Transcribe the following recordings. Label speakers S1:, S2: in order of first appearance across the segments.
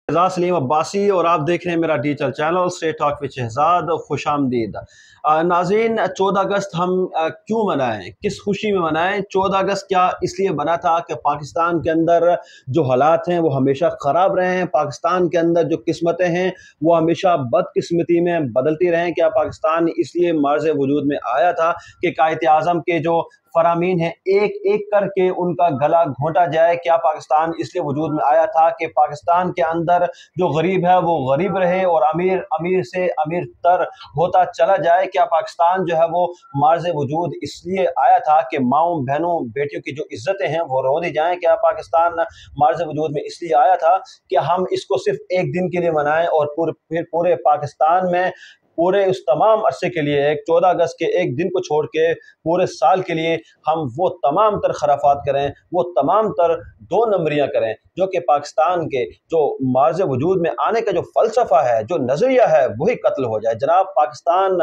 S1: एजाज सलीम अब्बासी और आप देख रहे हैं मेरा digital channel straight talk with Shahzad. खुश आमदीद नाज़रीन। 14 अगस्त हम क्यों मनाएं, किस खुशी में मनाएं? 14 अगस्त क्या इसलिए बना था कि पाकिस्तान के अंदर जो हालात हैं वो हमेशा ख़राब रहे हैं, पाकिस्तान के अंदर जो किस्मतें हैं वो हमेशा बदकिस्मती में बदलती रहें? क्या पाकिस्तान इसलिए मार्ज़ वजूद में आया था कि कायद आज़म के जो फरामीन हैं एक एक करके उनका गला घोंटा जाए? क्या पाकिस्तान इसलिए वजूद में आया था कि पाकिस्तान के अंदर जो गरीब है वो गरीब रहे और अमीर अमीर से अमीर तर होता चला जाए? क्या पाकिस्तान जो है वो मार्ज़ वजूद इसलिए आया था कि माँओं बहनों बेटियों की जो इज्जतें हैं वो रो दी जाएं? क्या पाकिस्तान मार्ज़ वजूद में इसलिए आया था कि हम इसको सिर्फ एक दिन के लिए मनाएं और फिर पूरे पाकिस्तान में पूरे उस तमाम अरसे के लिए, एक 14 अगस्त के एक दिन को छोड़ के पूरे साल के लिए हम वो तमाम तर खराफात करें, वो तमाम तर दो नंबरियाँ करें जो कि पाकिस्तान के जो मार्ज़ वजूद में आने का जो फ़लसफ़ा है, जो नज़रिया है, वही कत्ल हो जाए। जनाब, पाकिस्तान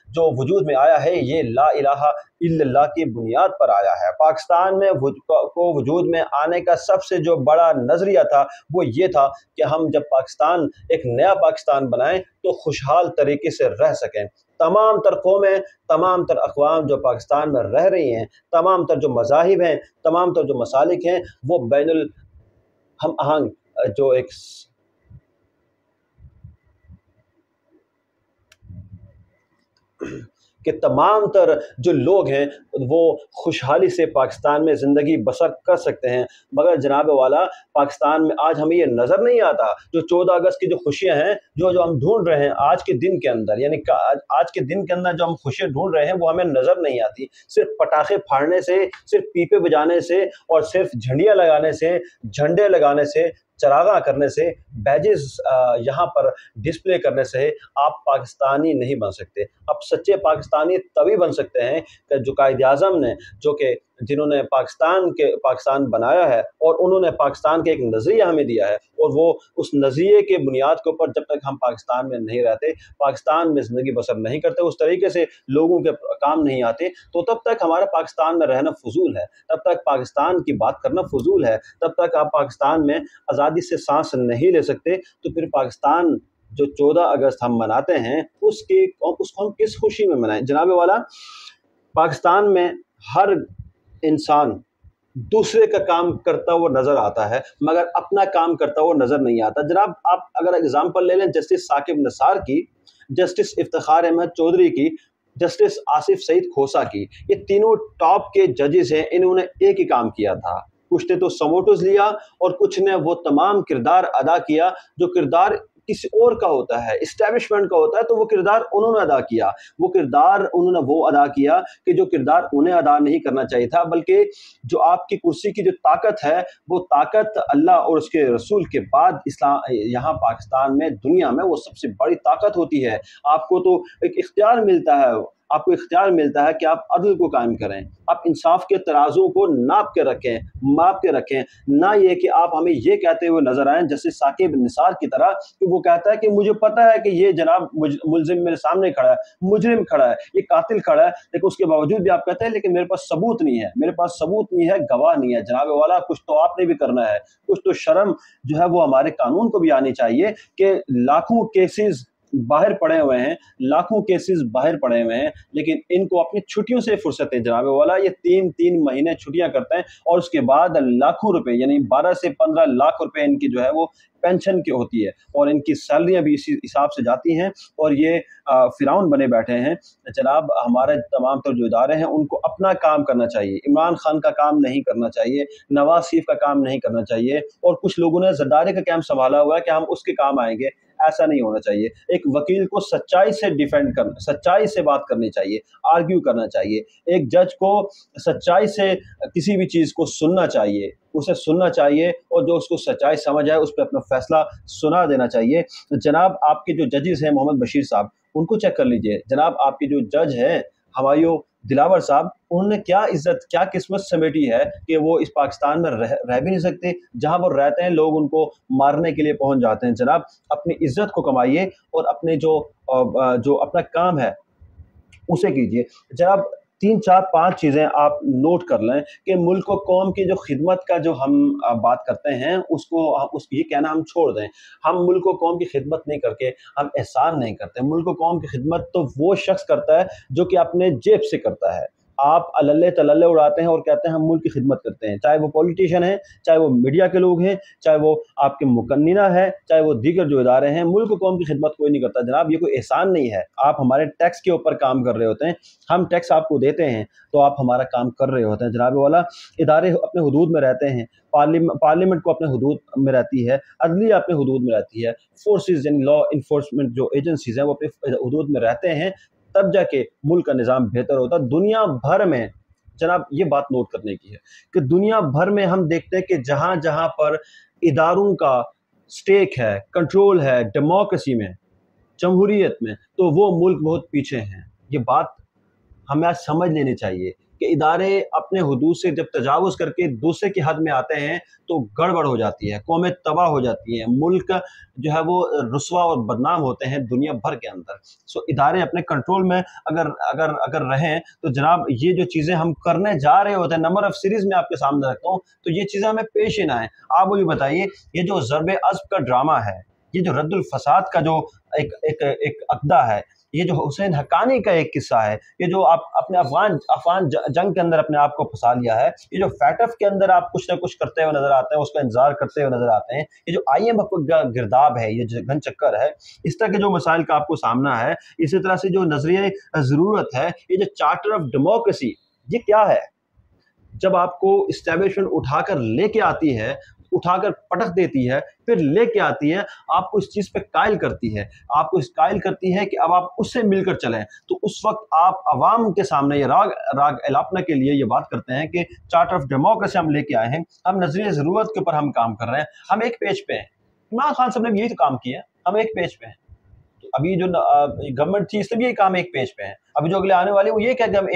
S1: जो वजूद में आया है ये ला इलाहा इल्लल्लाह की बुनियाद पर आया है। पाकिस्तान में को वजूद में आने का सबसे जो बड़ा नज़रिया था वो ये था कि हम जब पाकिस्तान एक नया पाकिस्तान बनाएं तो खुशहाल तरीके से रह सकें। तमाम तर कौमें, तमाम तर अक़वाम जो पाकिस्तान में रह रही हैं, तमाम तर जो मज़ाहिब हैं, तमाम तर जो मसालिक हैं, वो बैनुल हम आहंग जो एक कि तमाम तर जो लोग हैं वो खुशहाली से पाकिस्तान में ज़िंदगी बसर कर सकते हैं। मगर जनाब वाला, पाकिस्तान में आज हमें ये नज़र नहीं आता। जो 14 अगस्त की जो खुशियाँ हैं जो हम ढूंढ रहे हैं आज के दिन के अंदर, यानी आज के दिन के अंदर जो हम खुशियाँ ढूंढ रहे हैं वो हमें नज़र नहीं आती। सिर्फ पटाखे फाड़ने से, सिर्फ पीपे बजाने से और सिर्फ झंडियाँ लगाने से, झंडे लगाने से, चरागा करने से, बैजेस यहाँ पर डिस्प्ले करने से आप पाकिस्तानी नहीं बन सकते। अब सच्चे पाकिस्तानी तभी बन सकते हैं कि जो कायद आज़म ने, जो कि जिन्होंने पाकिस्तान बनाया है और उन्होंने पाकिस्तान के एक नज़रिया हमें दिया है, और वो उस नज़रिए के बुनियाद के ऊपर जब तक हम पाकिस्तान में नहीं रहते, पाकिस्तान में ज़िंदगी बसर नहीं करते, उस तरीके से लोगों के काम नहीं आते, तो तब तक हमारा पाकिस्तान में रहना फजूल है, तब तक पाकिस्तान की बात करना फजूल है, तब तक आप पाकिस्तान में आज़ादी से सांस नहीं ले सकते। तो फिर पाकिस्तान जो 14 अगस्त हम मनाते हैं उसको हम किस खुशी में मनाएं? जनाब वाला, पाकिस्तान में हर इंसान दूसरे का काम करता हुआ नज़र आता है मगर अपना काम करता हुआ नज़र नहीं आता। जनाब, आप अगर एग्जांपल ले लें जस्टिस साकिब निसार की, जस्टिस इफ्तिखार अहमद चौधरी की, जस्टिस आसिफ सईद खोसा की, ये तीनों टॉप के जजेस हैं। इन्होंने एक ही काम किया था, कुछ ने तो समोटोज लिया और कुछ ने वो तमाम किरदार अदा किया जो किरदार किसी और का होता है, इस्टेब्लिशमेंट का होता है, तो वो किरदार उन्होंने अदा किया। वो किरदार उन्होंने वो अदा किया कि जो किरदार उन्हें अदा नहीं करना चाहिए था, बल्कि जो आपकी कुर्सी की जो ताकत है वो ताकत अल्लाह और उसके रसूल के बाद इस्लाम यहाँ पाकिस्तान में, दुनिया में वो सबसे बड़ी ताकत होती है। आपको तो एक इख्तियार मिलता है, आपको इख्तियार मिलता है कि आप अदल को कायम करें, आप इंसाफ के तराजू को नाप के रखें, माप के रखें, ना ये कि आप हमें ये कहते हुए नजर आएं जैसे साकिब निसार की तरह कि वो कहता है कि मुझे पता है कि ये जनाब मुल्जिम मेरे सामने खड़ा है, मुजरिम खड़ा है, ये कातिल खड़ा है, लेकिन उसके बावजूद भी आप कहते हैं लेकिन मेरे पास सबूत नहीं है, मेरे पास सबूत नहीं है, गवाह नहीं है। जनाब वाला, कुछ तो आपने भी करना है, कुछ तो शर्म जो है वो हमारे कानून को भी आनी चाहिए कि लाखों केसेस बाहर पड़े हुए हैं, लाखों केसेस बाहर पड़े हुए हैं, लेकिन इनको अपनी छुट्टियों से फुर्सत है। जनाब वाला, ये 3-3 महीने छुट्टियां करते हैं और उसके बाद लाखों रुपए, यानी 12 से 15 लाख रुपए इनकी जो है वो पेंशन की होती है और इनकी सैलरियां भी इसी हिसाब से जाती हैं और ये फिरौन बने बैठे हैं। जनाब, हमारे तमाम तो जो इदारे हैं उनको अपना काम करना चाहिए, इमरान खान का काम नहीं करना चाहिए, नवाज शरीफ का काम नहीं करना चाहिए, और कुछ लोगों ने जरदारी का कैंप संभाला हुआ है कि हम उसके काम आएंगे। ऐसा नहीं होना चाहिए। एक वकील को सच्चाई से डिफेंड करना, सच्चाई से बात करनी चाहिए, आर्ग्यू करना चाहिए। एक जज को सच्चाई से किसी भी चीज़ को सुनना चाहिए, उसे सुनना चाहिए और जो उसको सच्चाई समझ आए उस पर अपना फैसला सुना देना चाहिए। जनाब, आपके जो जजेस हैं मोहम्मद बशीर साहब, उनको चेक कर लीजिए। जनाब, आपके जो जज हैं हमायूं दिलावर साहब, उन्होंने क्या इज्जत, क्या किस्मत समेटी है कि वो इस पाकिस्तान में रह भी नहीं सकते। जहां वो रहते हैं लोग उनको मारने के लिए पहुंच जाते हैं। जनाब, अपनी इज्जत को कमाइए और अपने जो अपना काम है उसे कीजिए। जनाब, तीन चार पांच चीजें आप नोट कर लें कि मुल्क और कौम की जो खिदमत का जो हम बात करते हैं उस ये कहना हम छोड़ दें। हम मुल्क और कौम की खिदमत नहीं करके हम एहसान नहीं करते। मुल्क और कौम की खिदमत तो वो शख्स करता है जो कि अपने जेब से करता है। आप अल्ले तलल्ले उड़ाते हैं और कहते हैं हम मुल्क की खिदमत करते हैं, चाहे वो पॉलिटिशियन है, चाहे वो मीडिया के लोग हैं, चाहे वो आपके मुकन्निना है, चाहे वो दीगर जो इदारे हैं। मुल्क और कौम की खिदमत कोई नहीं करता जनाब, ये कोई एहसान नहीं है। आप हमारे टैक्स के ऊपर काम कर रहे होते हैं, हम टैक्स आपको देते हैं तो आप हमारा काम कर रहे होते हैं जनाब वाला। इदारे अपने हुदूद में रहते हैं, पार्लियामेंट को अपने हुदूद में रहती है, अदलिया अपने हुदूद में रहती है, फोर्सेस यानी लॉ इन्फोर्समेंट जो एजेंसीज हैं वो अपने हुदूद में रहते हैं, तब जाके मुल्क का निज़ाम बेहतर होता। दुनिया भर में जनाब ये बात नोट करने की है कि दुनिया भर में हम देखते हैं कि जहाँ जहाँ पर इदारों का स्टेक है, कंट्रोल है डेमोक्रेसी में, जमहूरियत में, तो वो मुल्क बहुत पीछे हैं। ये बात हमें आज समझ लेनी चाहिए कि इदारे अपने हुदूद से जब तजावुज़ करके दूसरे की हद में आते हैं तो गड़बड़ हो जाती है, कौमें तबाह हो जाती हैं, मुल्क जो है वो रुस्वा और बदनाम होते हैं दुनिया भर के अंदर। सो इदारे अपने कंट्रोल में अगर अगर अगर रहें तो जनाब ये जो चीज़ें हम करने जा रहे होते हैं, नंबर ऑफ़ सीरीज़ में आपके सामने रखता हूँ, तो ये चीज़ें हमें पेश ही ना आएँ। आप मुझे बताइए, ये जो ज़र्ब-ए-अज़्ब का ड्रामा है, ये जो रद्दुल फसाद का जो एक अक़दा है, ये जो हुसैन हक्कानी का एक किस्सा है, ये जो आप अपने अफ़गान जंग के अंदर अपने आप को फंसा लिया है, ये जो फैटफ के अंदर आप कुछ ना कुछ करते हुए नजर आते हैं, उसका इंतजार करते हुए नजर आते हैं, ये जो IMF का गिरदाब है, ये जो घन चक्कर है, इस तरह के जो मसाइल का आपको सामना है, इसी तरह से जो नजरिए ज़रूरत है, ये जो चार्टर ऑफ डेमोक्रेसी, ये क्या है? जब आपको इस्टेब्लिशमेंट उठाकर लेके आती है, उठाकर पटक देती है, फिर लेके आती है, आपको इस चीज़ पे कायल करती है, आपको इस कायल करती है कि अब आप उससे मिलकर चलें, तो उस वक्त आप अवाम के सामने ये राग एलापना के लिए ये बात करते हैं कि चार्टर ऑफ डेमोक्रेसी हम लेके आए हैं, हम नजरिए ज़रूरत के ऊपर हम काम कर रहे हैं, हम एक पेज पे हैं। इमरान खान साहब ने यही तो काम किया है, हम एक पेज पे हैं। अभी जो गवर्नमेंट थी इसलिए ये काम एक पेज पे है, अभी जो अगले आने वाले वो ये कहते हैं हम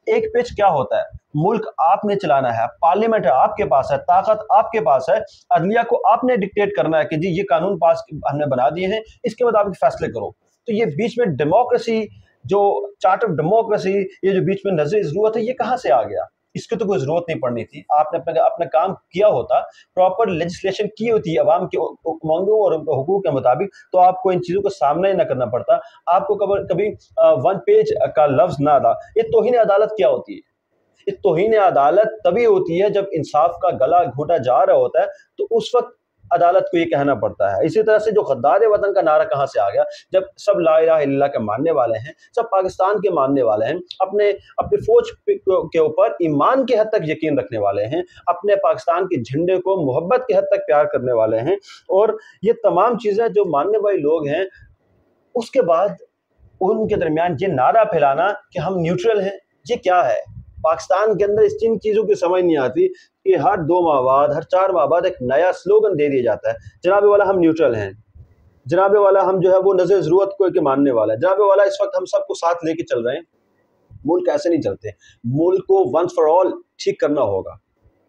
S1: एक पेज क्या होता है? मुल्क आपने चलाना है, पार्लियामेंट है आपके पास है, ताकत आपके पास है, अदलिया को आपने डिक्टेट करना है कि जी ये कानून पास हमने बना दिए हैं, इसके मुताबिक फैसले करो। तो ये बीच में डेमोक्रेसी, जो चार्टर ऑफ डेमोक्रेसी, ये जो बीच में नजरिए ज़रूरत है, ये कहाँ से आ गया? इसकी तो कोई ज़रूरत नहीं पड़नी थी। आपने अपना काम किया होता, प्रॉपर लेजिस्लेशन की होती अवाम के मांगों और हुकूक के मुताबिक, तो आपको इन चीज़ों का सामना ही ना करना पड़ता। आपको कभी वन पेज का लफ्ज़ ना आता। ये तौहीन अदालत क्या होती है? ये तौहीन अदालत तभी होती है जब इंसाफ का गला घोटा जा रहा होता है, तो उस वक्त अदालत को ये कहना पड़ता है। इसी तरह से जो गद्दार वतन का नारा कहाँ से आ गया? जब सब ला इलाहा इल्लल्लाह के मानने वाले हैं, सब पाकिस्तान के मानने वाले हैं, अपने फौज के ऊपर ईमान की हद तक यकीन रखने वाले हैं, अपने पाकिस्तान के झंडे को मोहब्बत की हद तक प्यार करने वाले हैं, और ये तमाम चीज़ें जो मानने वाले लोग हैं, उसके बाद उनके दरमियान ये नारा फैलाना कि हम न्यूट्रल हैं, ये क्या है? पाकिस्तान के अंदर इस चीज़ों की समझ नहीं आती कि हर 2 माह बाद, हर 4 माह बाद एक नया स्लोगन दे दिया जाता है, जनाब वाला हम न्यूट्रल हैं, जनाब वाला हम जो है वो नज़र ज़रूरत को के मानने वाला है, जनाब वाला इस वक्त हम सबको साथ लेके चल रहे हैं। मुल्क ऐसे नहीं चलते। मुल्क को वंस फॉर ऑल ठीक करना होगा।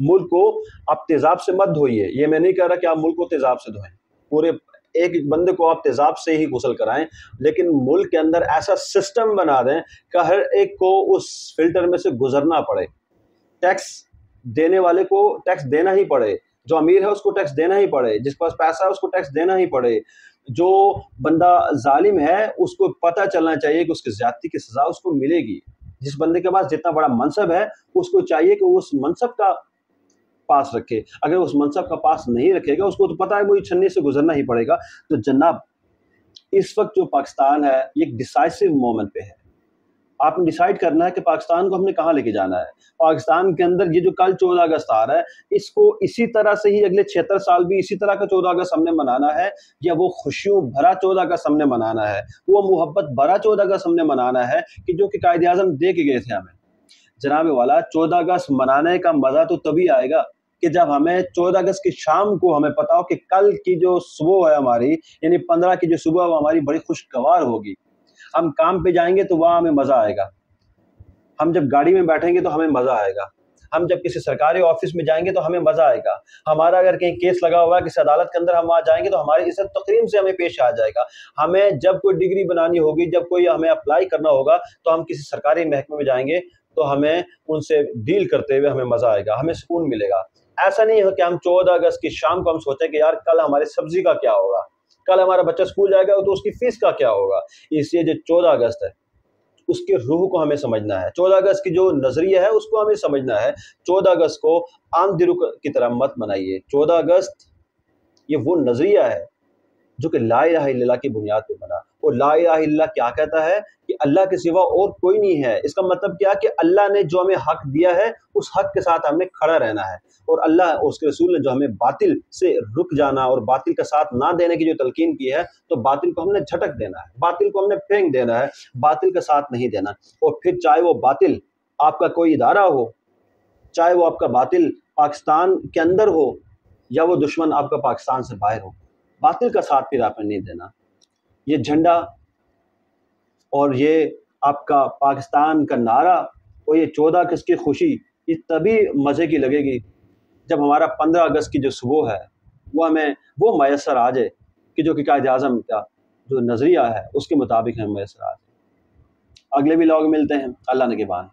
S1: मुल्क को आप तेज़ाब से मत धोइए, ये मैं नहीं कह रहा कि आप मुल्क को तेज़ाब से धोएं, पूरे एक बंदे को आप तेज़ाब से ही गुसल कराएं, लेकिन मुल्क के अंदर ऐसा सिस्टम बना दें कि हर एक को उस फिल्टर में से गुजरना पड़े, टैक्स देने वाले को टैक्स देना ही पड़े, जो अमीर है उसको टैक्स देना ही पड़े, जिसके पास पैसा है उसको टैक्स देना ही पड़े, जो बंदा जालिम है उसको पता चलना चाहिए कि उसकी ज़्यादती की सज़ा उसको मिलेगी, जिस बंदे के पास जितना बड़ा मनसब है उसको चाहिए कि वो उस मनसब का पास रखे, अगर उस मनसब का पास नहीं रखेगा उसको तो पता है वो छन्नी से गुजरना ही पड़ेगा। तो जनाब इस वक्त जो पाकिस्तान है ये एक डिसाइसिव मोमेंट पे है। आपने डिसाइड करना है कि पाकिस्तान को हमने कहाँ लेके जाना है। पाकिस्तान के अंदर ये जो कल 14 अगस्त आ रहा है, इसको इसी तरह से ही अगले 76 साल भी इसी तरह का 14 अगस्त हमने मनाना है, या वो खुशियों भरा 14 अगस्त हमने मनाना है, वो मोहब्बत भरा 14 अगस्त हमने मनाना है कि जो कि कायदे आज़म दे के गए थे हमें। जनाब वाला 14 अगस्त मनाने का मज़ा तो तभी आएगा कि जब हमें 14 अगस्त की शाम को हमें पता हो कि कल की जो सुबह है हमारी, यानी 15 की जो सुबह वो हमारी बड़ी खुशगवार होगी। हम काम पे जाएंगे तो वहाँ हमें मज़ा आएगा, हम जब गाड़ी में बैठेंगे तो हमें मज़ा आएगा, हम जब किसी सरकारी ऑफिस में जाएंगे तो हमें मज़ा आएगा, हमारा अगर कहीं केस लगा हुआ है किसी अदालत के अंदर, हम वहाँ जाएंगे तो हमारी इज्जत तकरीम से हमें पेश आ जाएगा। हमें जब कोई डिग्री बनानी होगी, जब कोई हमें अप्लाई करना होगा, तो हम किसी सरकारी महकमे में जाएंगे تو ہمیں ان سے ڈیل کرتے ہوئے ہمیں مزہ آئے گا، ہمیں سکون ملے گا۔ ایسا نہیں ہے کہ ہم 14 اگست کی شام کو ہم سوچیں کہ یار کل ہماری سبزی کا کیا ہوگا، کل ہمارا بچہ اسکول جائے گا تو اس کی فیس کا کیا ہوگا۔ اس لیے جو 14 اگست ہے اس کے روح کو ہمیں سمجھنا ہے، 14 اگست کی جو نظریہ ہے اس کو ہمیں سمجھنا ہے۔ 14 اگست کو عام دنوں کی طرح مت منائیے۔ 14 اگست یہ وہ نظریہ ہے جو کہ لا الہ الا اللہ کی بنیاد پہ بنا۔ اور لا الہ الا اللہ کیا کہتا ہے کہ اللہ کے سوا اور کوئی نہیں ہے۔ اس کا مطلب کیا کہ اللہ نے جو ہمیں حق دیا ہے اس حق کے ساتھ ہم نے کھڑا رہنا ہے، اور اللہ اور اس کے رسول نے جو ہمیں باطل سے رک جانا اور باطل کا ساتھ نہ دینے کی جو تلقین کی ہے، تو باطل کو ہم نے جھٹک دینا ہے، باطل کو ہم نے پھینک دینا ہے، باطل کا ساتھ نہیں دینا۔ اور پھر چاہے وہ باطل آپ کا کوئی ادارہ ہو، چاہے وہ آپ کا باطل پاکستان کے اندر ہو، یا وہ دشمن آپ کا پاکستان سے باہر ہو، باطل کا ساتھ پھر آپ نے نہیں دینا۔ یہ جھنڈا اور یہ آپ کا پاکستان کا نعرہ اور یہ 14 اگست کی خوشی یہ تبھی مزے کی لگے گی جب ہمارا 15 اگست کی جو صبح ہے وہ ہمیں وہ میسر آ جائے کہ جو کہ قائد اعظم کا جو نظریہ ہے اس کے مطابق ہمیں میسر آ جائے۔ اگلے بھی لوگ ملتے ہیں، اللہ نگہبان۔